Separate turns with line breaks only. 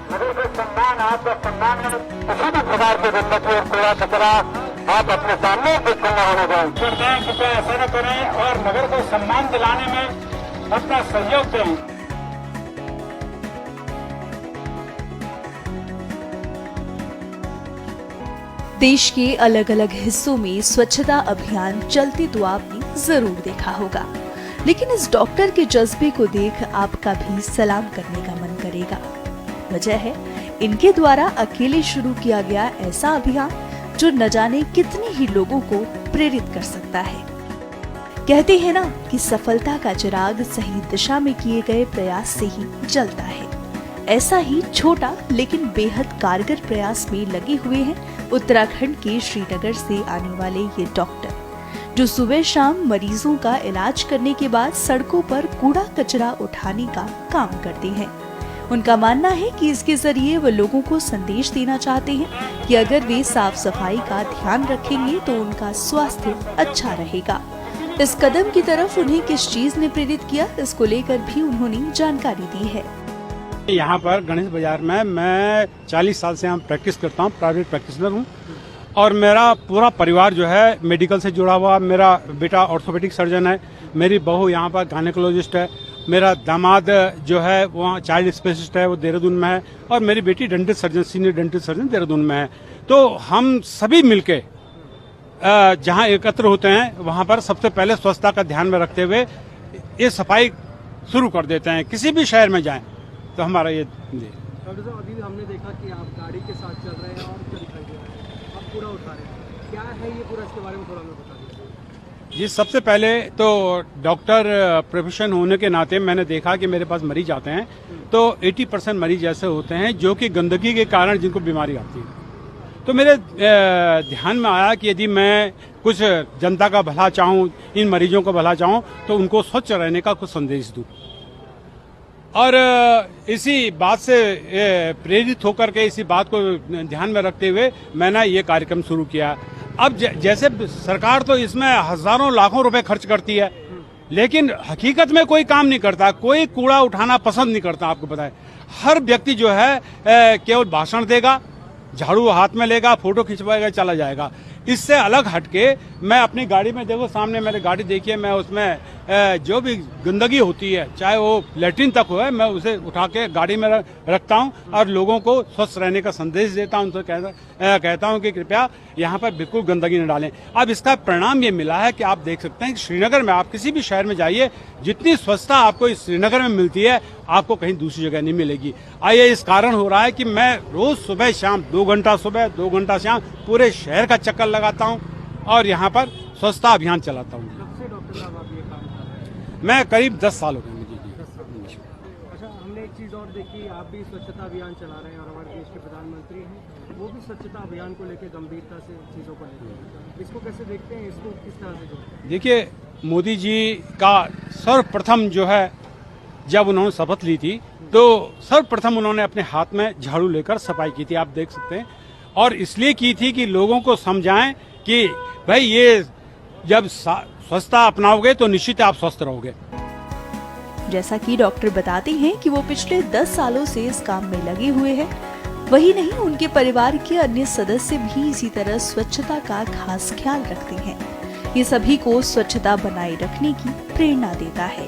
नगर का सम्मान, आपका सम्मान है। किसी भी प्रकार के गंदगी और कूड़ा कचरा आप अपने सामने बिल्कुल न होने दें। कृपया ऐसा न करें और नगर को सम्मान दिलाने में अपना सहयोग दें।
देश के अलग अलग हिस्सों में स्वच्छता अभियान चलते तो आपने जरूर देखा होगा, लेकिन इस डॉक्टर के जज्बे को देख आपका भी सलाम करने का मन करेगा। वजह है इनके द्वारा अकेले शुरू किया गया ऐसा अभियान जो न जाने कितने ही लोगों को प्रेरित कर सकता है। कहते हैं ना कि सफलता का चिराग सही दिशा में किए गए प्रयास से ही जलता है। ऐसा ही छोटा लेकिन बेहद कारगर प्रयास में लगे हुए हैं उत्तराखंड के श्रीनगर से आने वाले ये डॉक्टर, जो सुबह शाम मरीजों का इलाज करने के बाद सड़कों पर कूड़ा कचरा उठाने का काम करते हैं। उनका मानना है कि इसके जरिए वो लोगों को संदेश देना चाहते हैं कि अगर वे साफ सफाई का ध्यान रखेंगे तो उनका स्वास्थ्य अच्छा रहेगा। इस कदम की तरफ उन्हें किस चीज ने प्रेरित किया, इसको लेकर भी उन्होंने जानकारी दी है।
यहाँ पर गणेश बाजार में मैं 40 साल से यहाँ प्रैक्टिस करता हूँ, प्राइवेट प्रैक्टिशनर हूँ और मेरा पूरा परिवार जो है मेडिकल से जुड़ा हुआ। मेरा बेटा ऑर्थोपेडिक सर्जन है, मेरी बहू यहाँ पर गायनेकोलॉजिस्ट है, मेरा दामाद जो है वहाँ चाइल्ड स्पेशलिस्ट है, वो देहरादून में है, और मेरी बेटी dentist surgeon, senior dentist surgeon Dehradun में है। तो हम सभी मिलके जहाँ एकत्र होते हैं वहाँ पर सबसे पहले स्वच्छता का ध्यान में रखते हुए ये सफाई शुरू कर देते हैं। किसी भी शहर में जाएं तो हमारा ये
डॉक्टर साहब, अभी हमने देखा कि आप गाड़ी के साथ चल रहे हैं और क्या दिखाई दे रहा है, आप कूड़ा उठा रहे हैं, क्या है ये पूरा, इसके बारे में थोड़ा हमें बता दीजिए।
जी, सबसे पहले तो डॉक्टर प्रोफेशन होने के नाते मैंने देखा कि मेरे पास मरीज आते हैं तो 80% मरीज ऐसे होते हैं जो कि गंदगी के कारण जिनको बीमारी आती है। तो मेरे ध्यान में आया कि यदि मैं कुछ जनता का भला चाहूँ, इन मरीजों का भला चाहूँ, तो उनको स्वच्छ रहने का कुछ संदेश दूँ। और इसी बात से प्रेरित होकर के, इसी बात को ध्यान में रखते हुए मैंने ये कार्यक्रम शुरू किया। अब जैसे सरकार तो इसमें हजारों लाखों रुपए खर्च करती है, लेकिन हकीकत में कोई काम नहीं करता, कोई कूड़ा उठाना पसंद नहीं करता। आपको पता है, हर व्यक्ति जो है केवल भाषण देगा, झाड़ू हाथ में लेगा, फोटो खिंचवाएगा, चला जाएगा। इससे अलग हटके मैं अपनी गाड़ी में, देखो सामने मेरी गाड़ी देखिए, मैं उसमें जो भी गंदगी होती है, चाहे वो लेटरिन तक हो, मैं उसे उठा के गाड़ी में रखता हूं और लोगों को स्वस्थ रहने का संदेश देता हूं। उनसे कहता हूं कि कृपया यहाँ पर बिल्कुल गंदगी न डालें। अब इसका परिणाम ये मिला है कि आप देख सकते हैं कि श्रीनगर में, आप किसी भी शहर में जाइए, जितनी स्वच्छता आपको इस श्रीनगर में मिलती है आपको कहीं दूसरी जगह नहीं मिलेगी। आइए, इस कारण हो रहा है कि मैं रोज सुबह शाम 2 घंटा सुबह 2 घंटा शाम पूरे शहर का चक्कर लगाता हूं और यहाँ पर स्वच्छता अभियान चलाता हूँ।
कब से डॉक्टर साहब आप ये काम कर रहे हैं?
मैं करीब 10 साल हो गए मुझे।
10 साल। अच्छा, हमने एक चीज़ और देखी, आप भी स्वच्छता अभियान चला रहे हैं और हमारे देश के प्रधानमंत्री हैं, वो भी स्वच्छता अभियान को लेकर गंभीरता से चीज़ों को लेते हैं। इसको कैसे देखते हैं, इसको किस तरह से जोड़ते हैं?
देखिए, मोदी जी का सर्वप्रथम जो है, जब उन्होंने शपथ ली थी तो सर्वप्रथम उन्होंने अपने हाथ में झाड़ू लेकर सफाई की थी, आप देख सकते हैं। और इसलिए की थी कि लोगों को समझाएं कि भाई ये जब स्वच्छता अपनाओगे तो निश्चित आप स्वस्थ रहोगे।
जैसा कि डॉक्टर बताते हैं कि वो पिछले 10 सालों से इस काम में लगे हुए हैं। वही नहीं, उनके परिवार के अन्य सदस्य भी इसी तरह स्वच्छता का खास ख्याल रखते हैं। ये सभी को स्वच्छता बनाए रखने की प्रेरणा देता है।